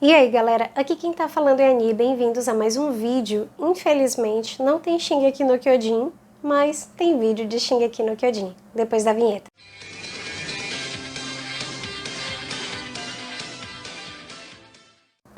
E aí galera, aqui quem tá falando é a Ani, bem-vindos a mais um vídeo. Infelizmente não tem Shingeki no Kyojin, mas tem vídeo de Shingeki no Kyojin, depois da vinheta.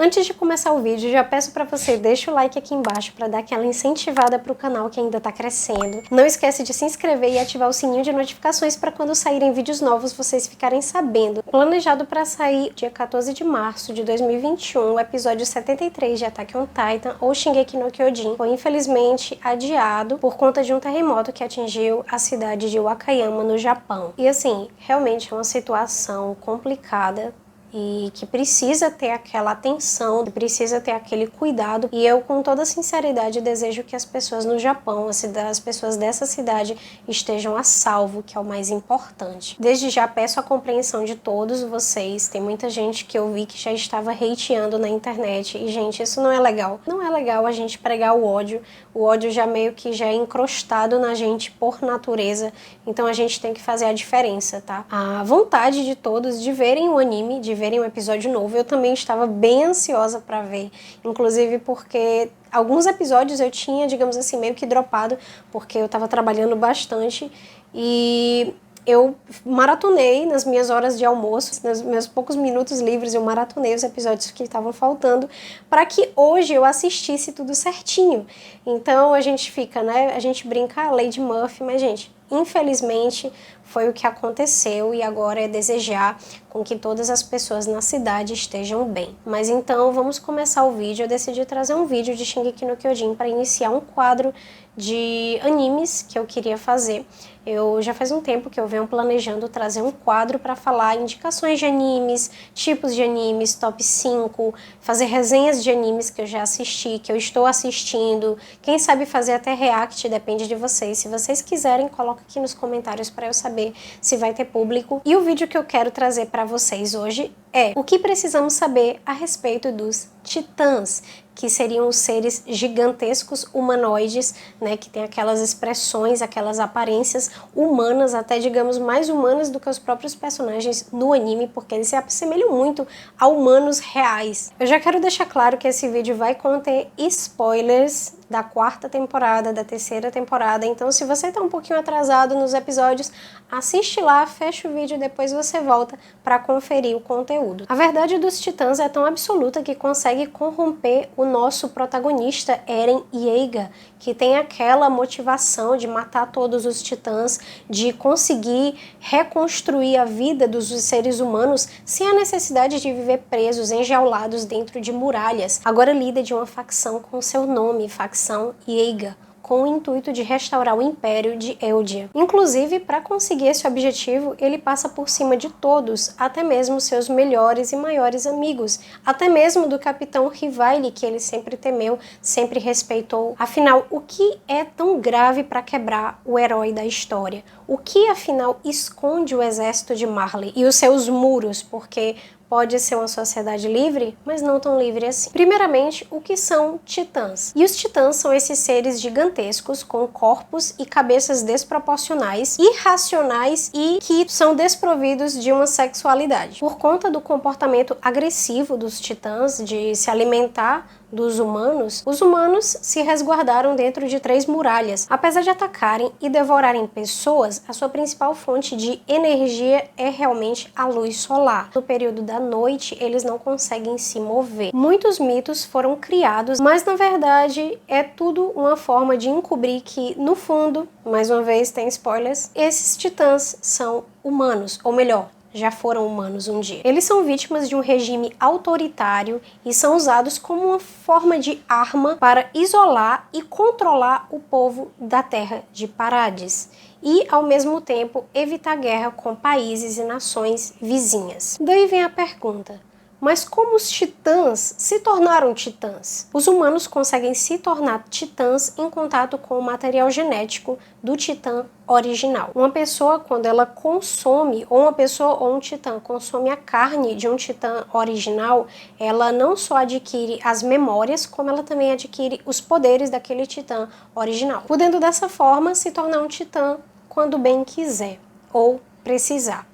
Antes de começar o vídeo, já peço para você deixa o like aqui embaixo para dar aquela incentivada para o canal que ainda está crescendo. Não esquece de se inscrever e ativar o sininho de notificações para quando saírem vídeos novos vocês ficarem sabendo. Planejado para sair dia 14 de março de 2021, o episódio 73 de Attack on Titan ou Shingeki no Kyojin foi infelizmente adiado por conta de um terremoto que atingiu a cidade de Wakayama, no Japão. E assim, realmente é uma situação complicada e que precisa ter aquela atenção, precisa ter aquele cuidado, e eu com toda sinceridade desejo que as pessoas no Japão, as pessoas dessa cidade estejam a salvo, que é o mais importante. Desde já peço a compreensão de todos vocês, tem muita gente que eu vi que já estava hateando na internet, e gente, isso não é legal. Não é legal a gente pregar o ódio já meio que já é encrostado na gente por natureza, então a gente tem que fazer a diferença, tá? A vontade de todos de verem o anime, de verem um episódio novo, eu também estava bem ansiosa para ver, inclusive porque alguns episódios eu tinha, digamos assim, meio que dropado, porque eu estava trabalhando bastante e eu maratonei nas minhas horas de almoço, nos meus poucos minutos livres, eu maratonei os episódios que estavam faltando, para que hoje eu assistisse tudo certinho. Então a gente fica, né, a gente brinca a Lady Murphy, mas gente, infelizmente foi o que aconteceu e agora é desejar com que todas as pessoas na cidade estejam bem. Mas então vamos começar o vídeo. Eu decidi trazer um vídeo de Shingeki no Kyojin para iniciar um quadro de animes que eu queria fazer. Eu já faz um tempo que eu venho planejando trazer um quadro para falar indicações de animes, tipos de animes, top 5, fazer resenhas de animes que eu já assisti, que eu estou assistindo, quem sabe fazer até react, depende de vocês. Se vocês quiserem, coloca aqui nos comentários para eu saber se vai ter público. E o vídeo que eu quero trazer para vocês hoje é o que precisamos saber a respeito dos titãs, que seriam os seres gigantescos humanoides, né, que tem aquelas expressões, aquelas aparências humanas, até digamos mais humanas do que os próprios personagens no anime, porque eles se assemelham muito a humanos reais. Eu já quero deixar claro que esse vídeo vai conter spoilers da quarta temporada, da terceira temporada, então se você tá um pouquinho atrasado nos episódios, assiste lá, fecha o vídeo e depois você volta para conferir o conteúdo. A verdade dos titãs é tão absoluta que consegue corromper o nosso protagonista, Eren Yeager, que tem aquela motivação de matar todos os titãs, de conseguir reconstruir a vida dos seres humanos sem a necessidade de viver presos, enjaulados dentro de muralhas. Agora líder de uma facção com seu nome, facção Yeager, com o intuito de restaurar o Império de Eldia. Inclusive, para conseguir esse objetivo, ele passa por cima de todos, até mesmo seus melhores e maiores amigos, até mesmo do Capitão Rivale, que ele sempre temeu, sempre respeitou. Afinal, o que é tão grave para quebrar o herói da história? O que, afinal, esconde o exército de Marley e os seus muros? Porque pode ser uma sociedade livre, mas não tão livre assim. Primeiramente, o que são titãs? E os titãs são esses seres gigantescos com corpos e cabeças desproporcionais, irracionais e que são desprovidos de uma sexualidade. Por conta do comportamento agressivo dos titãs de se alimentar dos humanos, os humanos se resguardaram dentro de 3 muralhas. Apesar de atacarem e devorarem pessoas, a sua principal fonte de energia é realmente a luz solar. No período da noite, eles não conseguem se mover. Muitos mitos foram criados, mas na verdade é tudo uma forma de encobrir que, no fundo, mais uma vez tem spoilers, esses titãs são humanos, ou melhor, já foram humanos um dia. Eles são vítimas de um regime autoritário e são usados como uma forma de arma para isolar e controlar o povo da Terra de Parades e, ao mesmo tempo, evitar guerra com países e nações vizinhas. Daí vem a pergunta: mas como os titãs se tornaram titãs? Os humanos conseguem se tornar titãs em contato com o material genético do titã original. Uma pessoa, quando ela consome, ou uma pessoa ou um titã consome a carne de um titã original, ela não só adquire as memórias, como ela também adquire os poderes daquele titã original, podendo dessa forma se tornar um titã quando bem quiser ou precisar.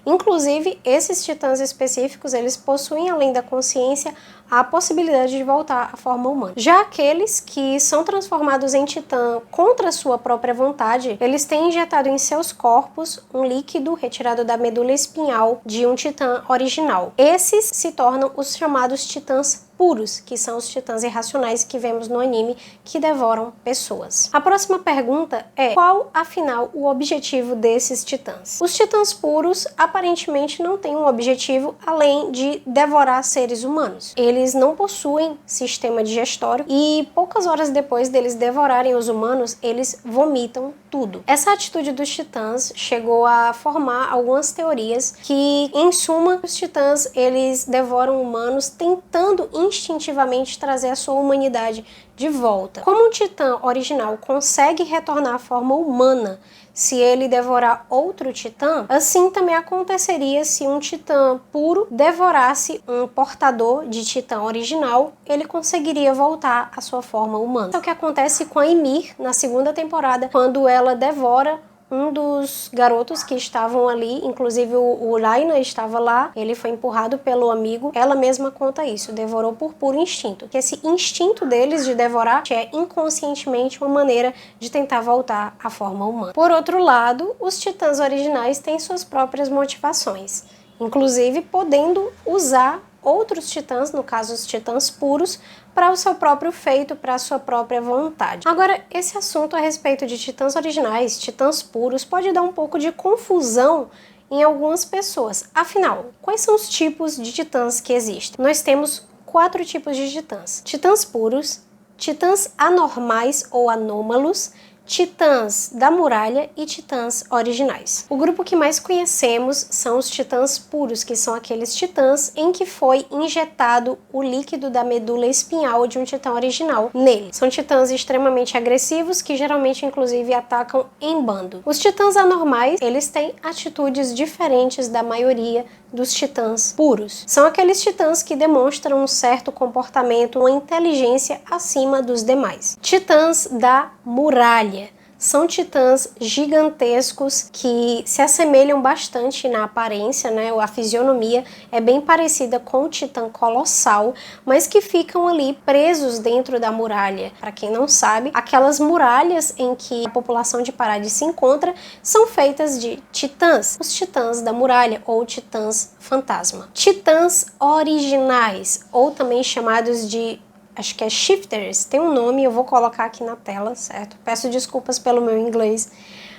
Inclusive, esses titãs específicos, eles possuem, além da consciência, a possibilidade de voltar à forma humana. Já aqueles que são transformados em titã contra sua própria vontade, eles têm injetado em seus corpos um líquido retirado da medula espinhal de um titã original. Esses se tornam os chamados titãs puros, que são os titãs irracionais que vemos no anime que devoram pessoas. A próxima pergunta é: qual, afinal, o objetivo desses titãs? Os titãs puros aparentemente não têm um objetivo além de devorar seres humanos. Eles não possuem sistema digestório e poucas horas depois deles devorarem os humanos, eles vomitam tudo. Essa atitude dos titãs chegou a formar algumas teorias que, em suma, os titãs eles devoram humanos tentando instintivamente trazer a sua humanidade de volta. Como um titã original consegue retornar à forma humana se ele devorar outro titã, assim também aconteceria se um titã puro devorasse um portador de titã original, ele conseguiria voltar à sua forma humana. Isso é o que acontece com a Ymir na segunda temporada, quando ela devora um dos garotos que estavam ali, inclusive o Laina estava lá, ele foi empurrado pelo amigo, ela mesma conta isso, devorou por puro instinto. Que esse instinto deles de devorar é inconscientemente uma maneira de tentar voltar à forma humana. Por outro lado, os titãs originais têm suas próprias motivações, inclusive podendo usar outros titãs, no caso os titãs puros, para o seu próprio feito, para a sua própria vontade. Agora, esse assunto a respeito de titãs originais, titãs puros, pode dar um pouco de confusão em algumas pessoas. Afinal, quais são os tipos de titãs que existem? Nós temos 4 tipos de titãs: titãs puros, titãs anormais ou anômalos, titãs da muralha e titãs originais. O grupo que mais conhecemos são os titãs puros, que são aqueles titãs em que foi injetado o líquido da medula espinhal de um titã original nele. São titãs extremamente agressivos que geralmente inclusive atacam em bando. Os titãs anormais, eles têm atitudes diferentes da maioria dos titãs puros. São aqueles titãs que demonstram um certo comportamento, uma inteligência acima dos demais. Titãs da muralha são titãs gigantescos que se assemelham bastante na aparência, né? A fisionomia é bem parecida com o titã colossal, mas que ficam ali presos dentro da muralha. Para quem não sabe, aquelas muralhas em que a população de Parade se encontra são feitas de titãs, os titãs da muralha ou titãs fantasma. Titãs originais, ou também chamados de, acho que é shifters, tem um nome, eu vou colocar aqui na tela, certo? Peço desculpas pelo meu inglês,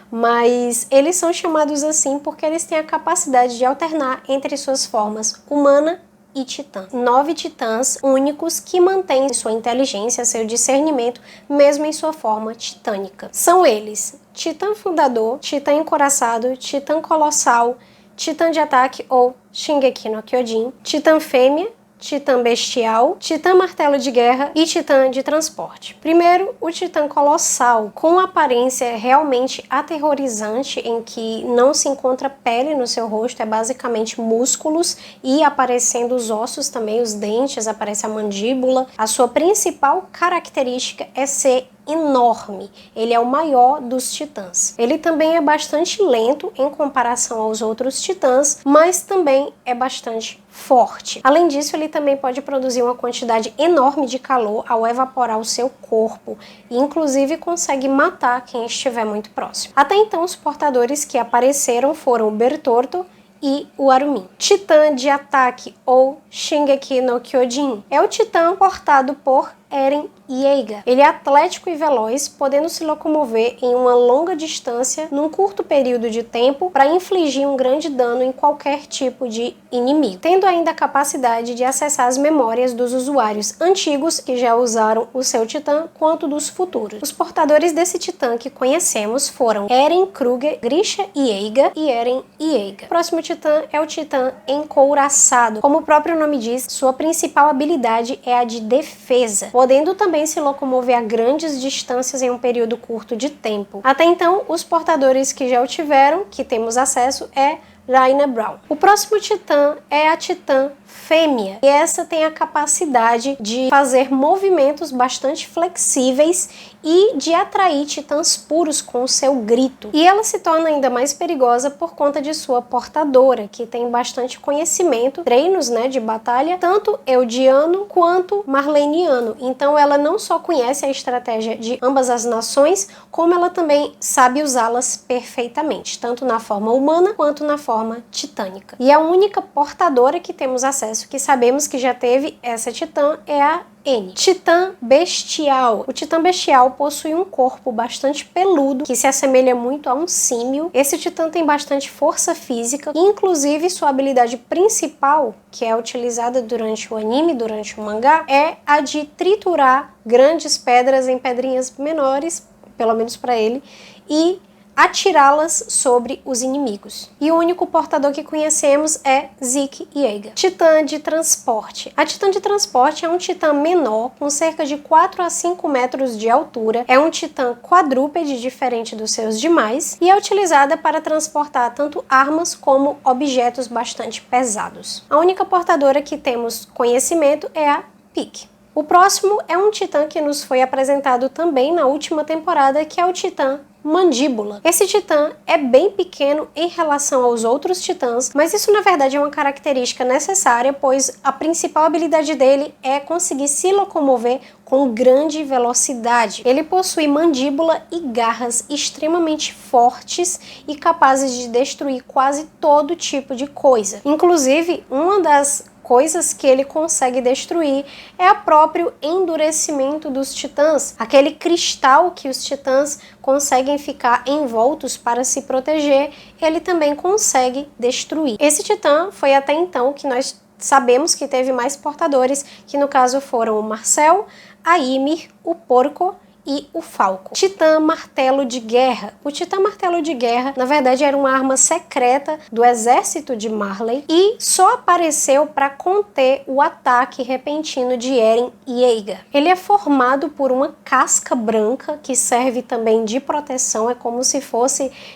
mas eles são chamados assim porque eles têm a capacidade de alternar entre suas formas humana e titã. 9 titãs únicos que mantêm sua inteligência, seu discernimento, mesmo em sua forma titânica. São eles: titã fundador, titã encoraçado, titã colossal, titã de ataque ou Shingeki no Kyojin, titã fêmea, titã bestial, titã martelo de guerra e titã de transporte. Primeiro, o titã colossal, com aparência realmente aterrorizante, em que não se encontra pele no seu rosto, é basicamente músculos e aparecendo os ossos também, os dentes, aparece a mandíbula. A sua principal característica é ser enorme, ele é o maior dos titãs. Ele também é bastante lento em comparação aos outros titãs, mas também é bastante forte. Além disso, ele também pode produzir uma quantidade enorme de calor ao evaporar o seu corpo e inclusive consegue matar quem estiver muito próximo. Até então, os portadores que apareceram foram o Bertorto e o Arumin. Titã de ataque ou Shingeki no Kyojin é o titã portado por Eren Yeager. Ele é atlético e veloz, podendo se locomover em uma longa distância num curto período de tempo para infligir um grande dano em qualquer tipo de inimigo, tendo ainda a capacidade de acessar as memórias dos usuários antigos que já usaram o seu titã, quanto dos futuros. Os portadores desse titã que conhecemos foram Eren Kruger, Grisha Yeager e Eren Yeager. O próximo titã é o titã encouraçado. Como o próprio nome diz, sua principal habilidade é a de defesa, podendo também se locomover a grandes distâncias em um período curto de tempo. Até então, os portadores que já o tiveram, que temos acesso, é Raina Brown. O próximo titã é a titã fêmea, e essa tem a capacidade de fazer movimentos bastante flexíveis e de atrair titãs puros com o seu grito. E ela se torna ainda mais perigosa por conta de sua portadora, que tem bastante conhecimento, treinos, né, de batalha, tanto eldiano quanto marleniano. Então ela não só conhece a estratégia de ambas as nações, como ela também sabe usá-las perfeitamente, tanto na forma humana quanto na forma titânica. E a única portadora que temos acesso, que sabemos que já teve essa titã, é a N. Titã bestial. O titã bestial possui um corpo bastante peludo, que se assemelha muito a um símio. Esse titã tem bastante força física, e inclusive sua habilidade principal, que é utilizada durante o anime, durante o mangá, é a de triturar grandes pedras em pedrinhas menores, pelo menos para ele, e atirá-las sobre os inimigos. E o único portador que conhecemos é Zeke Yeager. Titã de transporte. A titã de transporte é um titã menor, com cerca de 4 a 5 metros de altura. É um titã quadrúpede, diferente dos seus demais, e é utilizada para transportar tanto armas como objetos bastante pesados. A única portadora que temos conhecimento é a Pieck. O próximo é um titã que nos foi apresentado também na última temporada, que é o titã Mandíbula. Esse titã é bem pequeno em relação aos outros titãs, mas isso na verdade é uma característica necessária, pois a principal habilidade dele é conseguir se locomover com grande velocidade. Ele possui mandíbula e garras extremamente fortes e capazes de destruir quase todo tipo de coisa. Inclusive, uma das coisas que ele consegue destruir é o próprio endurecimento dos titãs, aquele cristal que os titãs conseguem ficar envoltos para se proteger, ele também consegue destruir. Esse titã foi até então que nós sabemos que teve mais portadores, que no caso foram o Marcel, a Ymir, o Porco e o Falco. Titã Martelo de Guerra. O Titã Martelo de Guerra, na verdade, era uma arma secreta do exército de Marley e só apareceu para conter o ataque repentino de Eren Yeager. Ele é formado por uma casca branca que serve também de proteção, é como se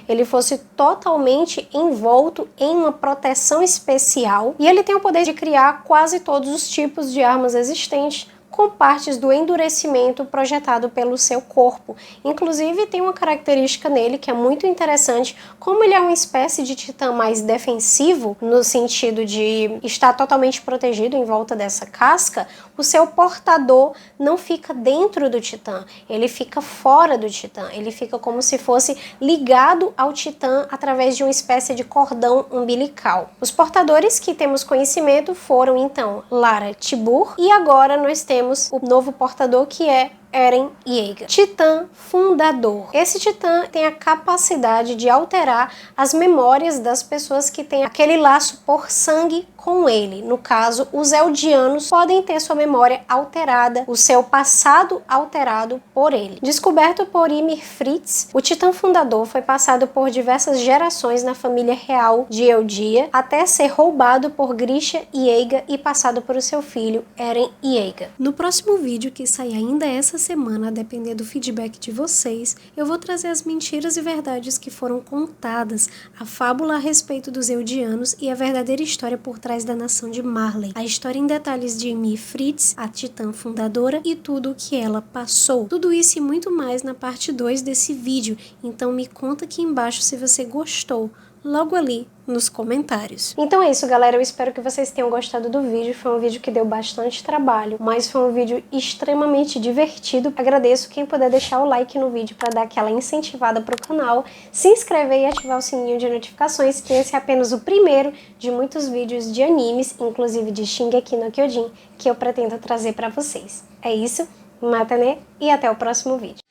ele fosse totalmente envolto em uma proteção especial, e ele tem o poder de criar quase todos os tipos de armas existentes, com partes do endurecimento projetado pelo seu corpo. Inclusive tem uma característica nele que é muito interessante, como ele é uma espécie de titã mais defensivo, no sentido de estar totalmente protegido em volta dessa casca, o seu portador não fica dentro do titã, ele fica fora do titã, ele fica como se fosse ligado ao titã através de uma espécie de cordão umbilical. Os portadores que temos conhecimento foram então Lara Tibur, e agora nós temos o novo portador, que é Eren Yeager. Titã Fundador. Esse titã tem a capacidade de alterar as memórias das pessoas que têm aquele laço por sangue com ele. No caso, os eldianos podem ter sua memória alterada, o seu passado alterado por ele. Descoberto por Ymir Fritz, o titã fundador foi passado por diversas gerações na família real de Eldia, até ser roubado por Grisha Yeager e passado por seu filho Eren Yeager. No próximo vídeo, que sai ainda essa semana, a depender do feedback de vocês, eu vou trazer as mentiras e verdades que foram contadas, a fábula a respeito dos eldianos e a verdadeira história por trás da nação de Marley, a história em detalhes de Ymir Fritz, a titã fundadora, e tudo o que ela passou. Tudo isso e muito mais na parte 2 desse vídeo, então me conta aqui embaixo se você gostou, logo ali nos comentários. Então é isso, galera, eu espero que vocês tenham gostado do vídeo. Foi um vídeo que deu bastante trabalho, mas foi um vídeo extremamente divertido. Agradeço quem puder deixar o like no vídeo para dar aquela incentivada pro canal, se inscrever e ativar o sininho de notificações, que esse é apenas o primeiro de muitos vídeos de animes, inclusive de Shingeki no Kyojin, que eu pretendo trazer para vocês. É isso, matane e até o próximo vídeo.